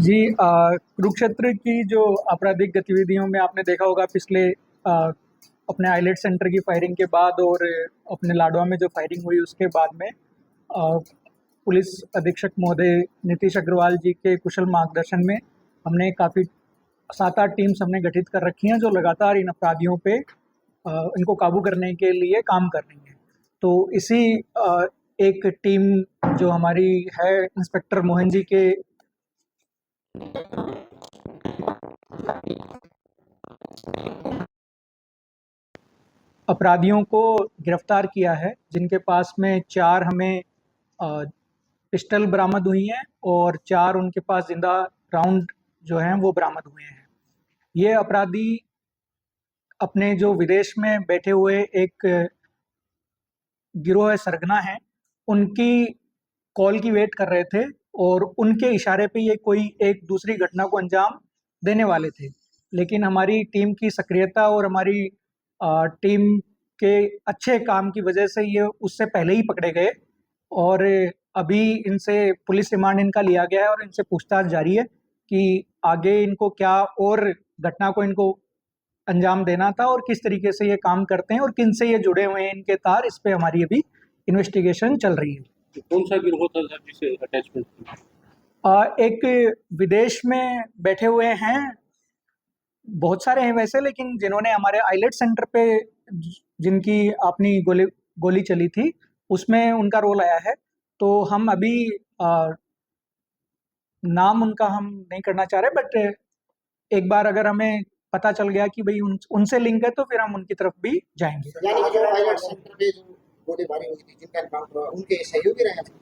जी कुरुक्षेत्र की जो आपराधिक गतिविधियों में आपने देखा होगा पिछले अपने आइलेट सेंटर की फायरिंग के बाद और अपने लाडवा में जो फायरिंग हुई उसके बाद में पुलिस अधीक्षक महोदय नीतीश अग्रवाल जी के कुशल मार्गदर्शन में हमने काफ़ी 7-8 टीम्स हमने गठित कर रखी हैं जो लगातार इन अपराधियों पे इनको काबू करने के लिए काम कर रही हैं। तो इसी एक टीम जो हमारी है इंस्पेक्टर मोहन जी के अपराधियों को गिरफ्तार किया है, जिनके पास में 4 हमें पिस्टल बरामद हुई हैं और 4 उनके पास जिंदा राउंड जो हैं वो बरामद हुए हैं। ये अपराधी अपने जो विदेश में बैठे हुए एक गिरोह सरगना है, उनकी कॉल की वेट कर रहे थे और उनके इशारे पे ये कोई एक दूसरी घटना को अंजाम देने वाले थे। लेकिन हमारी टीम की सक्रियता और हमारी टीम के अच्छे काम की वजह से ये उससे पहले ही पकड़े गए और अभी इनसे पुलिस रिमांड इनका लिया गया है और इनसे पूछताछ जारी है कि आगे इनको क्या और घटना को इनको अंजाम देना था और किस तरीके से ये काम करते हैं और किन से ये जुड़े हुए हैं इनके तार, इस पे हमारी अभी इन्वेस्टिगेशन चल रही है। कौन सा गिरोह था सर जिसे अटैचमेंट थी? एक विदेश में बैठे हुए हैं, बहुत सारे हैं वैसे, लेकिन जिन्होंने हमारे आइलेट सेंटर पे जिनकी अपनी गोली चली थी उसमें उनका रोल आया है। तो हम अभी नाम उनका हम नहीं करना चाह रहे, बट एक बार अगर हमें पता चल गया कि भाई उनसे लिंक है तो फिर हम उनकी तरफ भी जाएंगे। यानी कि जो आइलेट सेंटर पे जो गोलीबारी हुई थी, जिनका एनकाउंटर हुआ, उनके सहयोगी रहे थे?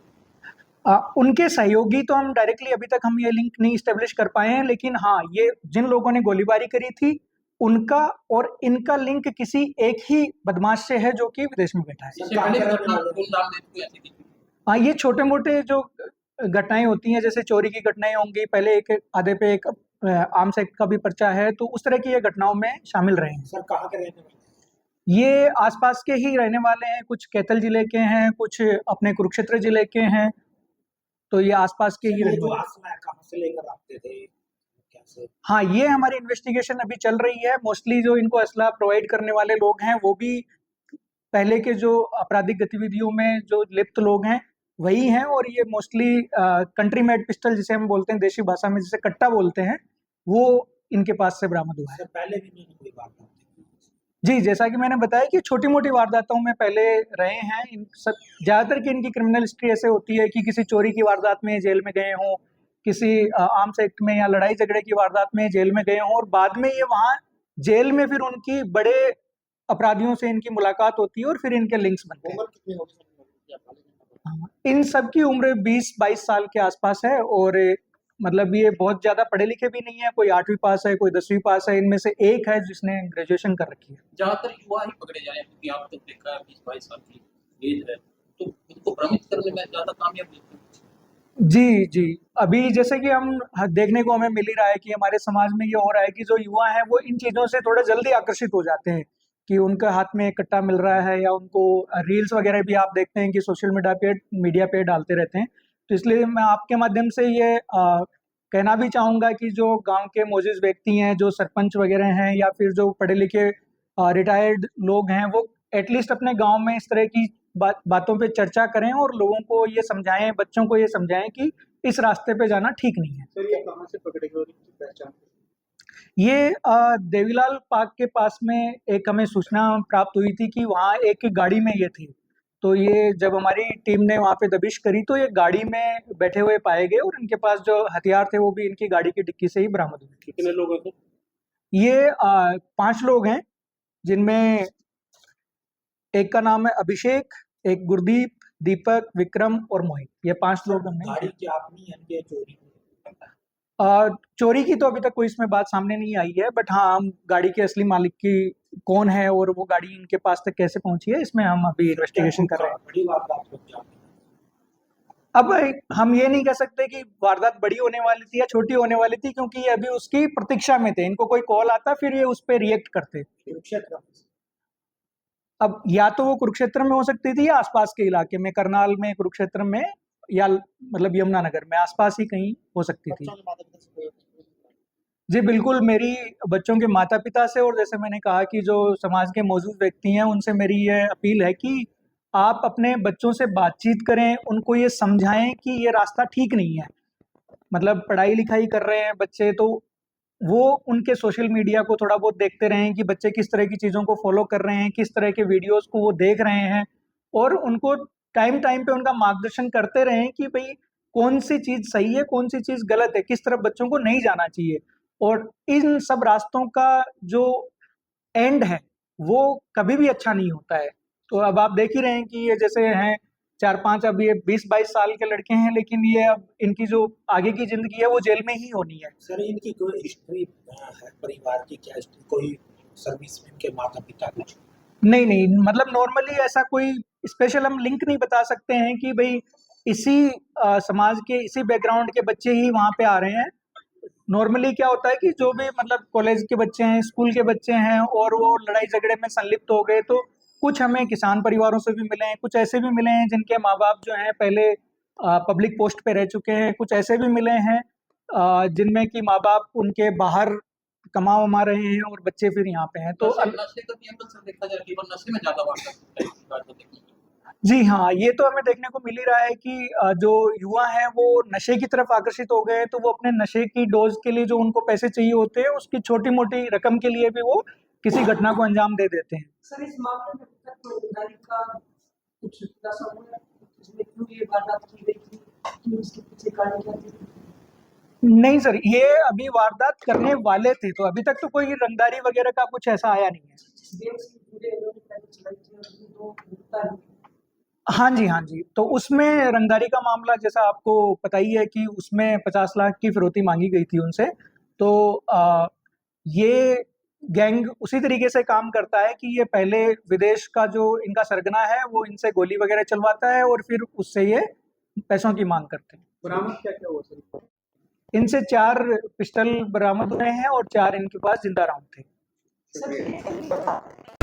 उनके सहयोगी तो हम डायरेक्टली अभी तक हम ये लिंक नहीं स्टेब्लिश कर पाए हैं, लेकिन हाँ, ये जिन लोगों ने गोलीबारी करी थी उनका और इनका लिंक किसी एक ही बदमाश से है जो कि विदेश में बैठा है। हाँ, ये छोटे मोटे जो घटनाएं होती हैं, जैसे चोरी की घटनाएं होंगी, पहले एक आधे पे एक आर्म्स एक्ट का भी पर्चा है, तो उस तरह की ये घटनाओं में शामिल रहे हैं। सर कहाँ के रहने वाले? ये आसपास के ही रहने वाले हैं, कुछ कैथल जिले के हैं, कुछ अपने कुरुक्षेत्र जिले के हैं, तो ये आसपास के ही रहने वाले। कहाँ से लेकर आते थे, कैसे? हाँ, ये हमारी इन्वेस्टिगेशन अभी चल रही है। मोस्टली जो इनको असला प्रोवाइड करने वाले लोग हैं वो भी पहले के जो आपराधिक गतिविधियों में जो लिप्त लोग हैं वही हैं, और ये मोस्टली कंट्री मेड पिस्टल जिसे हम बोलते हैं, देशी भाषा में जिसे कट्टा बोलते हैं, वो इनके पास से बरामद हुआ है। पहले भी नहीं कोई बात नहीं? जी, जैसा कि मैंने बताया कि छोटी मोटी वारदातों में पहले रहे हैं। इन सब ज़्यादातर की इनकी क्रिमिनल हिस्ट्री ऐसे होती है कि किसी चोरी की वारदात में जेल में गए हों, किसी आर्म्स एक्ट में या लड़ाई झगड़े की वारदात में जेल में गए हों, और बाद में ये वहाँ जेल में फिर उनकी बड़े अपराधियों से इनकी मुलाकात होती है और फिर इनके लिंक्स बनते हैं। उम्र कितनी होगी? इन सब की उम्र 20-22 साल के आसपास है, और मतलब ये बहुत ज़्यादा पढ़े लिखे भी नहीं है, कोई 8वीं पास है, कोई 10वीं पास है, इनमें से एक है जिसने ग्रेजुएशन कर रखी है। ज्यादातर युवा ही पकड़े जाए, क्योंकि आप तक देखा है 20-22 साल की एज है, तो उनको भ्रमित करने में ज्यादा कामयाब होते हैं। जी जी, अभी जैसे कि हम देखने को हमें मिल ही रहा है कि हमारे समाज में ये हो रहा है कि जो युवा हैं वो इन चीज़ों से थोड़ा जल्दी आकर्षित हो जाते हैं कि उनके हाथ में एक कट्टा मिल रहा है, या उनको रील्स वगैरह भी आप देखते हैं कि सोशल मीडिया पे डालते रहते हैं। तो इसलिए मैं आपके माध्यम से ये कहना भी चाहूँगा कि जो गांव के मोजिज़ व्यक्ति हैं, जो सरपंच वगैरह हैं, या फिर जो पढ़े लिखे रिटायर्ड लोग हैं, वो एटलीस्ट अपने गांव में इस तरह की बातों पे चर्चा करें और लोगों को ये समझाएं, बच्चों को ये समझाएं कि इस रास्ते पे जाना ठीक नहीं है। सर ये कहाँ से पकड़े गए और इनकी पहचान? ये देवीलाल पार्क के पास में एक हमें सूचना प्राप्त हुई थी कि वहाँ एक गाड़ी में ये थी, तो ये जब हमारी टीम ने वहाँ पे दबिश करी तो ये गाड़ी में बैठे हुए पाए गए और इनके पास जो हथियार थे वो भी इनकी गाड़ी की डिक्की से ही बरामद हुए। कितने लोग हैं? ये 5 लोग हैं, जिनमें एक का नाम है अभिषेक, एक गुरदीप, दीपक, विक्रम और मोहित। ये 5 लोग हमने। गाड़ी की अपनी है कि चोरी? चोरी की तो अभी तक कोई इसमें बात सामने नहीं आई है, बट हाँ, हम गाड़ी के असली मालिक की कौन है और वो गाड़ी इनके पास तक कैसे पहुंची है, इसमें हम अभी इन्वेस्टिगेशन कर रहे हैं। बड़ी वारदात हो जाती है। अब हम ये नहीं कह सकते कि वारदात बड़ी होने वाली थी या छोटी होने वाली थी, क्योंकि ये अभी उसकी प्रतीक्षा में थे। इनको कोई कॉल आता फिर ये उस पर रिएक्ट करते। कुरुक्षेत्र? अब या तो वो कुरुक्षेत्र में हो सकती थी या आसपास के इलाके में, करनाल में, कुरुक्षेत्र में, या मतलब यमुनानगर में, आसपास ही कहीं हो सकती थी। बच्चों ने माता पिता से जी, बिल्कुल मेरी बच्चों के माता-पिता से और जैसे मैंने कहा कि जो समाज के मौजूद व्यक्ति हैं, उनसे मेरी ये अपील है कि आप अपने बच्चों से बातचीत करें, उनको ये समझाएँ कि ये रास्ता ठीक नहीं है। मतलब पढ़ाई-लिखाई कर रहे हैं बच्चे तो वो उनके सोशल मीडिया को थोड़ा बहुत देखते रहें कि बच्चे किस तरह की चीज़ों को फ़ॉलो कर रहे हैं, किस तरह के वीडियोज़ को वो देख रहे हैं और उनको टाइम-टाइम पे उनका मार्गदर्शन करते रहें कि भई कौन-सी चीज़ सही है, कौन-सी चीज़ गलत है, किस तरफ बच्चों को नहीं जाना चाहिए। और इन सब रास्तों का जो एंड है, वो कभी भी अच्छा नहीं होता है। तो अब आप देख ही रहे हैं कि ये जैसे हैं 4-5 अब ये 20-22 साल के लड़के हैं, लेकिन ये अब इनकी जो आगे की ज़िंदगी है वो जेल में ही होनी है। सर इनकी कोई हिस्ट्री है परिवार की, क्या हिस्ट्री, कोई सर्विस में इनके माता-पिता कुछ? नहीं, मतलब नॉर्मली ऐसा कोई स्पेशल हम लिंक नहीं बता सकते हैं कि भई इसी समाज के इसी बैकग्राउंड के बच्चे ही वहाँ पे आ रहे हैं। नॉर्मली क्या होता है कि जो भी मतलब कॉलेज के बच्चे हैं, स्कूल के बच्चे हैं और वो लड़ाई-झगड़े में संलिप्त हो गए, तो कुछ हमें किसान परिवारों से भी मिले हैं, कुछ ऐसे भी मिले हैं जिनके माँ-बाप जो हैं पहले पब्लिक पोस्ट पे रह चुके हैं, कुछ ऐसे भी मिले हैं जिनमें कि माँ-बाप उनके बाहर कमा-वमा रहे हैं और बच्चे फिर यहाँ पे हैं। तो नशे नशे का भी अंकल सर देखा जाए केवल नशे में ज़्यादा वारदात होता है इस बात को देखने में। जी हाँ, ये तो हमें देखने को मिल ही रहा है कि जो युवा हैं वो नशे की तरफ आकर्षित हो गए हैं, तो वो अपने नशे की डोज़ के लिए जो उनको पैसे चाहिए होते हैं, उसकी छोटी-मोटी रकम के लिए भी वो किसी घटना को अंजाम दे देते हैं। सर इस मामले में अब तक ईमानदारी का कुछ खुलासा हुआ है? इसमें क्यों ये वारदात की गई थी? क्यों इसके पीछे कारण क्या थे? नहीं सर, ये अभी वारदात करने वाले थे, तो अभी तक तो कोई रंगदारी वगैरह का कुछ ऐसा आया नहीं है। जिस गैंग से जुड़े इन्होंने पहले चलाई थी और ये तो गिरफ्तार हुए। हाँ जी। तो उसमें रंगदारी का मामला जैसा आपको पता ही है कि उसमें 50 लाख की फिरौती माँगी गई थी उनसे। तो ये गैंग उसी तरीके से काम करता है कि ये पहले विदेश का जो इनका सरगना है, वो इनसे गोली वगैरह चलवाता है और फिर उससे ये पैसों की माँग करते हैं। बरामद क्या-क्या हुआ सर? इनसे 4 पिस्टल बरामद हुए हैं और 4 इनके पास जिंदा राउंड थे। सर